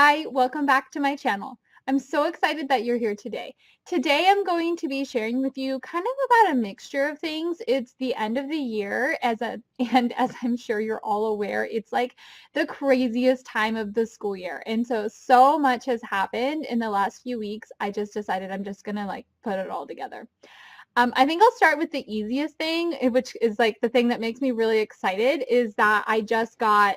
Hi, welcome back to my channel. I'm so excited that you're here today. Today I'm going to be sharing with you kind of about a mixture of things. It's the end of the year and as I'm sure you're all aware, it's like the craziest time of the school year. And so much has happened in the last few weeks. I just decided I'm just gonna put it all together. I think I'll start with the easiest thing, which is like the thing that makes me really excited, is that I just got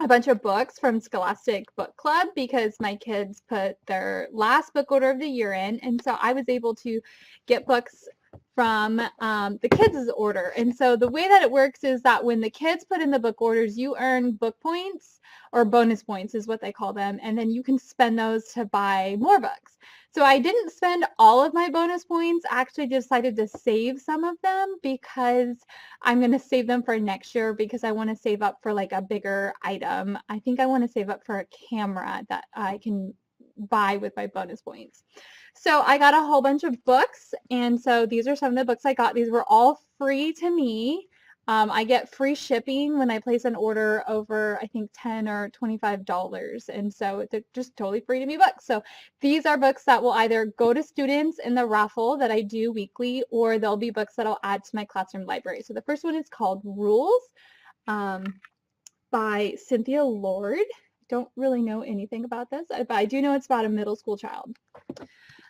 a bunch of books from Scholastic Book Club because my kids put their last book order of the year in, and so I was able to get books from the kids' order. And so the way that it works is that when the kids put in the book orders, you earn book points, or bonus points is what they call them, and then you can spend those to buy more books. So I didn't spend all of my bonus points. I actually decided to save some of them because I'm going to save them for next year because I want to save up for like a bigger item. I think I want to save up for a camera that I can buy with my bonus points. So I got a whole bunch of books, and so these are some of the books I got. These were all free to me. I get free shipping when I place an order over, I think, $10 or $25, and so they're just totally free to me books. So these are books that will either go to students in the raffle that I do weekly, or they'll be books that I'll add to my classroom library. So the first one is called Rules by Cynthia Lord. Don't really know anything about this, but I do know it's about a middle school child.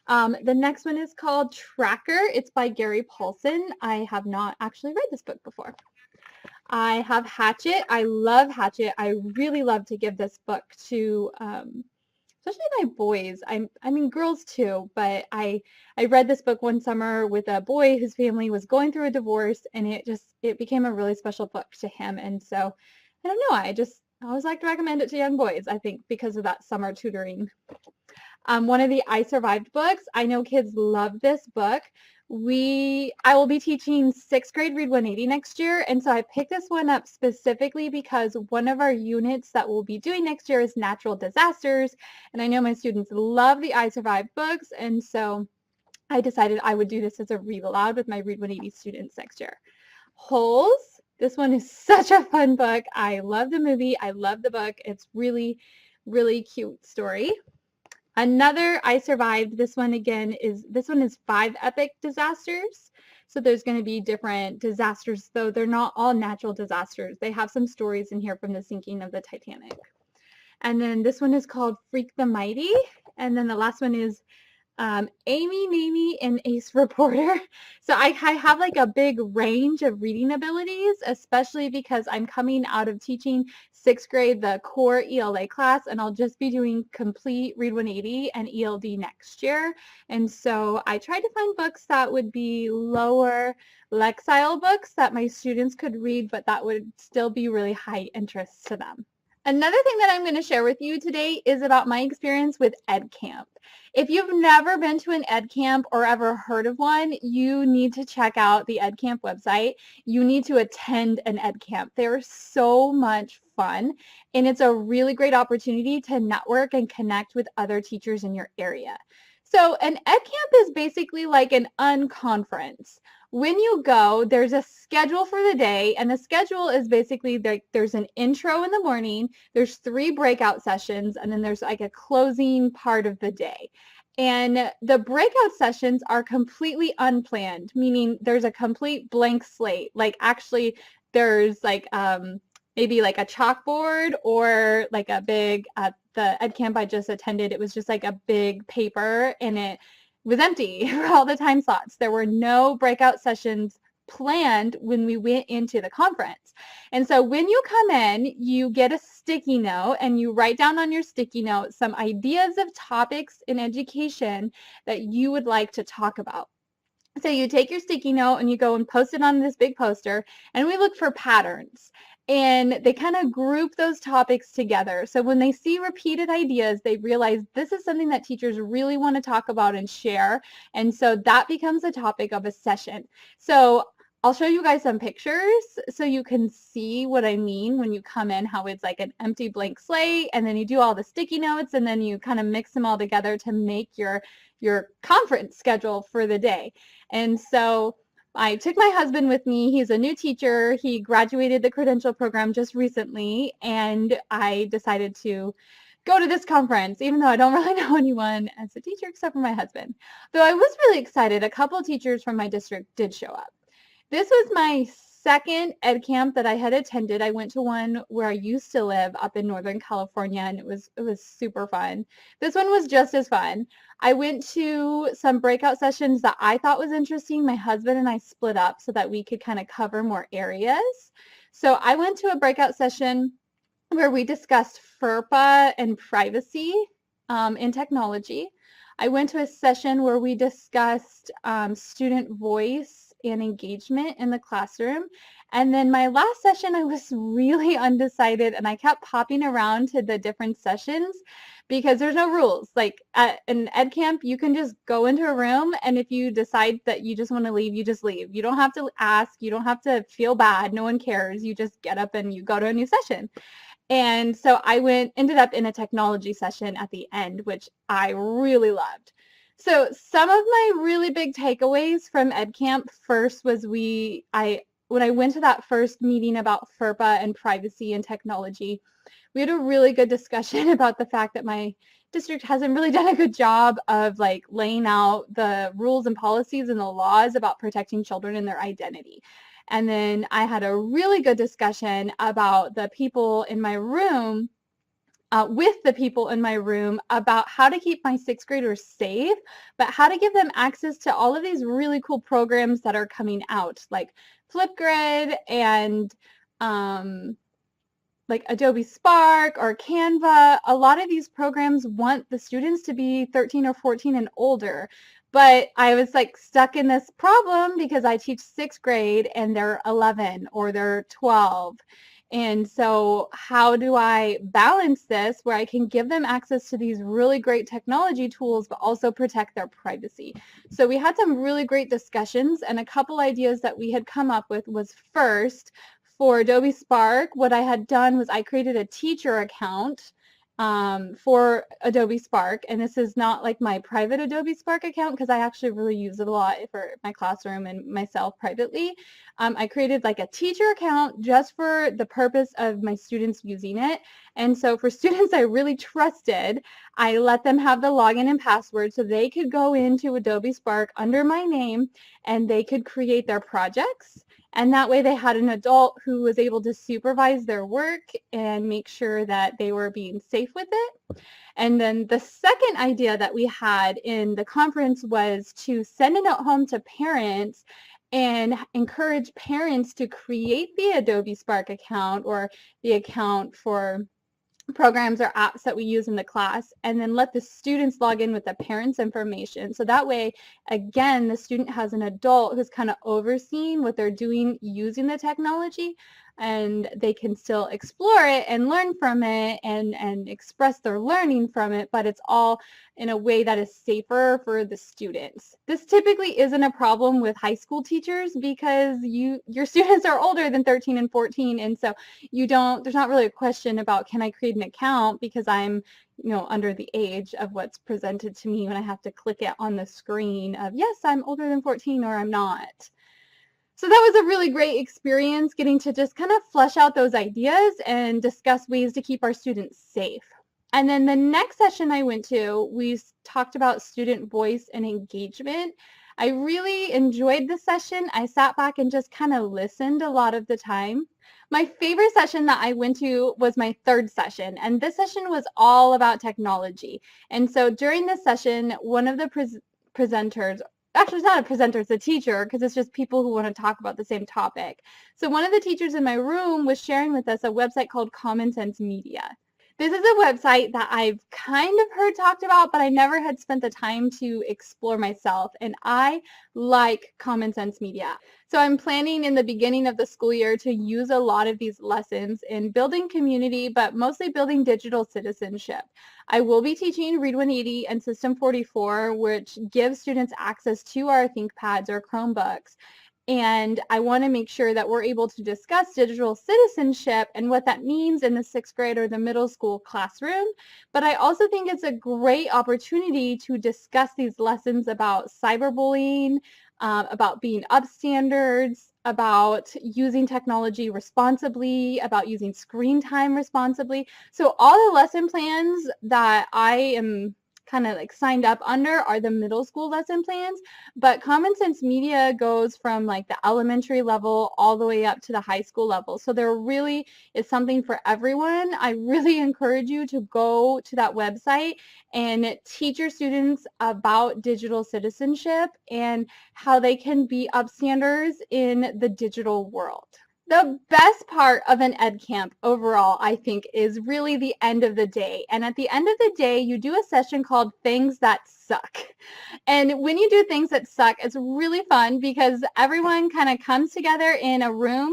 The next one is called Tracker. It's by Gary Paulson. I have not actually read this book before. I have Hatchet. I love Hatchet. I really love to give this book to especially my boys. I mean girls too, but I read this book one summer with a boy whose family was going through a divorce, and it became a really special book to him. And so I don't know, I always like to recommend it to young boys, I think, because of that summer tutoring. One of the I Survived books. I know kids love this book. I will be teaching 6th grade Read 180 next year, and so I picked this one up specifically because one of our units that we'll be doing next year is natural disasters, and I know my students love the I Survived books, and so I decided I would do this as a read aloud with my Read 180 students next year. Holes. This one is such a fun book. I love the movie. I love the book. It's really, really cute story. Another I Survived, this one is 5 epic disasters. So there's going to be different disasters, though they're not all natural disasters. They have some stories in here from the sinking of the Titanic. And then this one is called Freak the Mighty. And then the last one is Amy, Mamie, and Ace Reporter. So I have like a big range of reading abilities, especially because I'm coming out of teaching 6th grade, the core ELA class, and I'll just be doing complete Read 180 and ELD next year. And so I tried to find books that would be lower Lexile books that my students could read, but that would still be really high interest to them. Another thing that I'm going to share with you today is about my experience with EdCamp. If you've never been to an EdCamp or ever heard of one, you need to check out the EdCamp website. You need to attend an EdCamp. They're so much fun, and it's a really great opportunity to network and connect with other teachers in your area. So an EdCamp is basically like an unconference. When you go, there's a schedule for the day, and the schedule is basically there's an intro in the morning, there's 3 breakout sessions, and then there's like a closing part of the day. And the breakout sessions are completely unplanned, meaning there's a complete blank slate. Like actually there's like maybe like a chalkboard or like a big, the EdCamp I just attended, it was just like a big paper, and it was empty for all the time slots. There were no breakout sessions planned when we went into the conference. And so when you come in, you get a sticky note, and you write down on your sticky note some ideas of topics in education that you would like to talk about. So you take your sticky note and you go and post it on this big poster, and we look for patterns. And they kind of group those topics together. So when they see repeated ideas, they realize this is something that teachers really want to talk about and share. And so that becomes a topic of a session. So I'll show you guys some pictures so you can see what I mean when you come in, how it's like an empty blank slate, and then you do all the sticky notes, and then you kind of mix them all together to make your conference schedule for the day. And so I took my husband with me. He's a new teacher. He graduated the credential program just recently, and I decided to go to this conference, even though I don't really know anyone as a teacher except for my husband. Though I was really excited, a couple of teachers from my district did show up. This was my second ed camp that I had attended. I went to one where I used to live up in Northern California, and it was super fun. This one was just as fun. I went to some breakout sessions that I thought was interesting. My husband and I split up so that we could kind of cover more areas. So I went to a breakout session where we discussed FERPA and privacy in technology. I went to a session where we discussed student voice and engagement in the classroom. And then my last session, I was really undecided, and I kept popping around to the different sessions because there's no rules. Like at an ed camp, you can just go into a room, and if you decide that you just want to leave, you just leave. You don't have to ask. You don't have to feel bad. No one cares. You just get up and you go to a new session. And so I ended up in a technology session at the end, which I really loved. So some of my really big takeaways from EdCamp first was when I went to that first meeting about FERPA and privacy and technology, we had a really good discussion about the fact that my district hasn't really done a good job of like laying out the rules and policies and the laws about protecting children and their identity. And then I had a really good discussion about the people in my room, with the people in my room about how to keep my sixth graders safe, but how to give them access to all of these really cool programs that are coming out, like Flipgrid and like Adobe Spark or Canva. A lot of these programs want the students to be 13 or 14 and older. But I was like stuck in this problem because I teach sixth grade and they're 11 or they're 12. And so how do I balance this where I can give them access to these really great technology tools, but also protect their privacy? So we had some really great discussions, and a couple ideas that we had come up with was, first, for Adobe Spark, what I had done was I created a teacher account for Adobe Spark, and this is not like my private Adobe Spark account because I actually really use it a lot for my classroom and myself privately. I created like a teacher account just for the purpose of my students using it. And so for students I really trusted, I let them have the login and password so they could go into Adobe Spark under my name and they could create their projects. And that way they had an adult who was able to supervise their work and make sure that they were being safe with it. And then the second idea that we had in the conference was to send a note home to parents and encourage parents to create the Adobe Spark account or the account for programs or apps that we use in the class, and then let the students log in with the parents' information. So that way, again, the student has an adult who's kind of overseeing what they're doing using the technology, and they can still explore it and learn from it and express their learning from it, but it's all in a way that is safer for the students. This typically isn't a problem with high school teachers because your students are older than 13 and 14, and so there's not really a question about can I create an account because I'm under the age of what's presented to me when I have to click it on the screen of yes, I'm older than 14 or I'm not. So that was a really great experience getting to just kind of flesh out those ideas and discuss ways to keep our students safe. And then the next session I went to, we talked about student voice and engagement. I really enjoyed the session. I sat back and just kind of listened a lot of the time. My favorite session that I went to was my third session, and this session was all about technology. And so during this session, one of the presenters, actually it's not a presenter, it's a teacher, because it's just people who want to talk about the same topic. So one of the teachers in my room was sharing with us a website called Common Sense Media. This is a website that I've kind of heard talked about, but I never had spent the time to explore myself, and I like Common Sense Media. So I'm planning in the beginning of the school year to use a lot of these lessons in building community, but mostly building digital citizenship. I will be teaching Read 180 and System 44, which gives students access to our ThinkPads or Chromebooks. And I want to make sure that we're able to discuss digital citizenship and what that means in the sixth grade or the middle school classroom. But I also think it's a great opportunity to discuss these lessons about cyberbullying, about being upstanders, about using technology responsibly, about using screen time responsibly. So all the lesson plans that I am kind of like signed up under are the middle school lesson plans, but Common Sense Media goes from like the elementary level all the way up to the high school level. So there really is something for everyone. I really encourage you to go to that website and teach your students about digital citizenship and how they can be upstanders in the digital world. The best part of an EdCamp overall, I think, is really the end of the day. And at the end of the day, you do a session called Things That Suck. And when you do things that suck, it's really fun because everyone kind of comes together in a room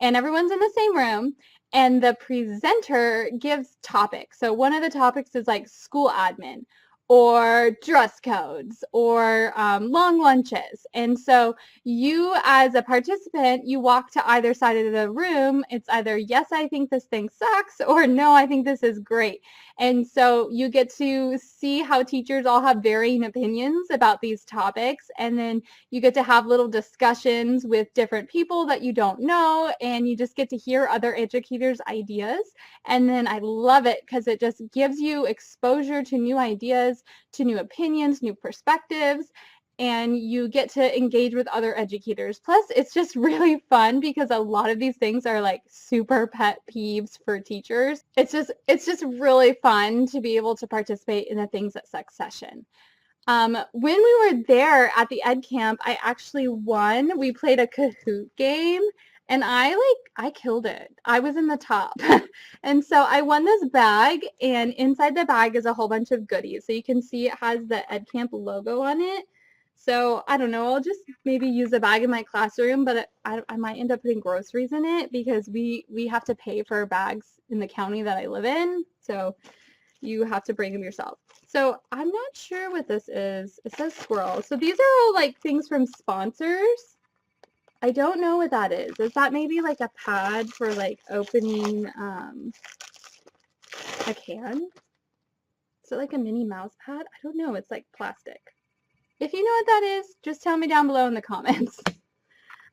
and everyone's in the same room and the presenter gives topics. So one of the topics is like school admin or dress codes or long lunches. And so you as a participant, you walk to either side of the room. It's either, yes, I think this thing sucks, or no, I think this is great. And so you get to see how teachers all have varying opinions about these topics. And then you get to have little discussions with different people that you don't know. And you just get to hear other educators' ideas. And then I love it because it just gives you exposure to new ideas, to new opinions, new perspectives, and you get to engage with other educators. Plus, it's just really fun because a lot of these things are like super pet peeves for teachers. It's just really fun to be able to participate in the Things That Suck session. When we were there at the EdCamp, I actually won. We played a Kahoot game. And I killed it. I was in the top. And so I won this bag, and inside the bag is a whole bunch of goodies. So you can see it has the EdCamp logo on it. So I don't know, I'll just maybe use a bag in my classroom, but I might end up putting groceries in it because we have to pay for bags in the county that I live in. So you have to bring them yourself. So I'm not sure what this is. It says squirrel. So these are all like things from sponsors. I don't know what that is. Is that maybe like a pad for like opening a can? Is it like a Minnie Mouse pad? I don't know. It's like plastic. If you know what that is, just tell me down below in the comments.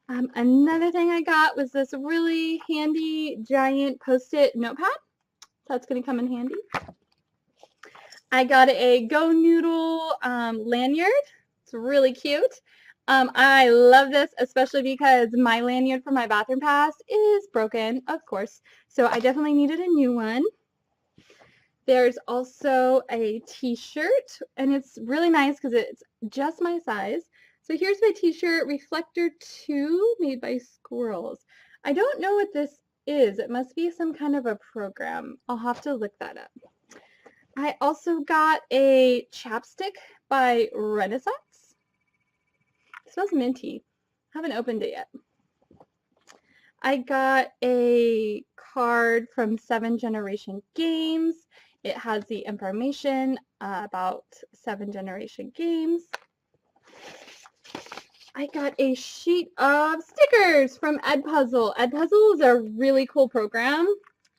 Another thing I got was this really handy giant Post-it notepad. That's going to come in handy. I got a Go Noodle lanyard. It's really cute. I love this, especially because my lanyard for my bathroom pass is broken, of course. So I definitely needed a new one. There's also a t-shirt, and it's really nice because it's just my size. So here's my t-shirt, Reflector 2, made by squirrels. I don't know what this is. It must be some kind of a program. I'll have to look that up. I also got a chapstick by Renaissance. It smells minty. I haven't opened it yet. I got a card from 7 Generation Games. It has the information about 7 Generation Games. I got a sheet of stickers from Edpuzzle. Edpuzzle is a really cool program.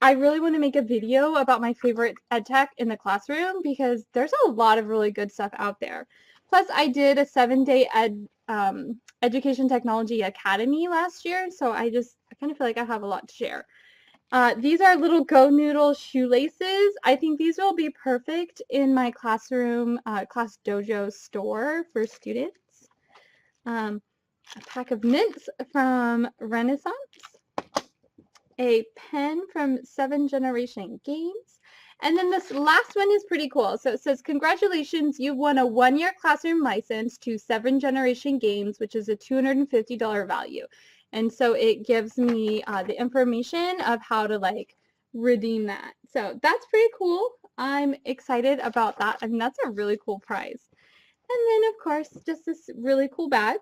I really want to make a video about my favorite EdTech in the classroom because there's a lot of really good stuff out there. Plus, I did a 7-day Education Technology Academy last year, so I kind of feel like I have a lot to share. These are little Go Noodle shoelaces. I think these will be perfect in my classroom, Class Dojo store for students. A pack of mints from Renaissance. A pen from 7 Generation Games. And then this last one is pretty cool. So it says, congratulations, you've won a 1-year classroom license to 7 Generation Games, which is a $250 value. And so it gives me the information of how to like redeem that. So that's pretty cool. I'm excited about that. I mean, that's a really cool prize. And then of course, just this really cool bag.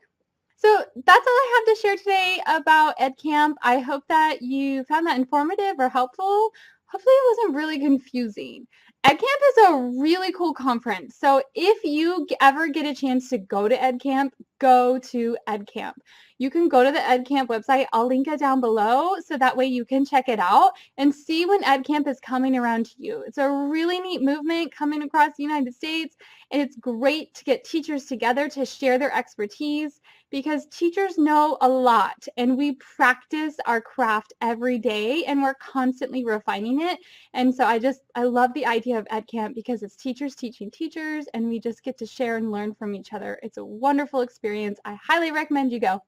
So that's all I have to share today about EdCamp. I hope that you found that informative or helpful. Hopefully it wasn't really confusing. EdCamp is a really cool conference. So if you ever get a chance to go to EdCamp, go to EdCamp. you can go to the EdCamp website. I'll link it down below so that way you can check it out and see when EdCamp is coming around to you. It's a really neat movement coming across the United States, and it's great to get teachers together to share their expertise because teachers know a lot and we practice our craft every day and we're constantly refining it. And so I love the idea of EdCamp because it's teachers teaching teachers and we just get to share and learn from each other. It's a wonderful experience. I highly recommend you go.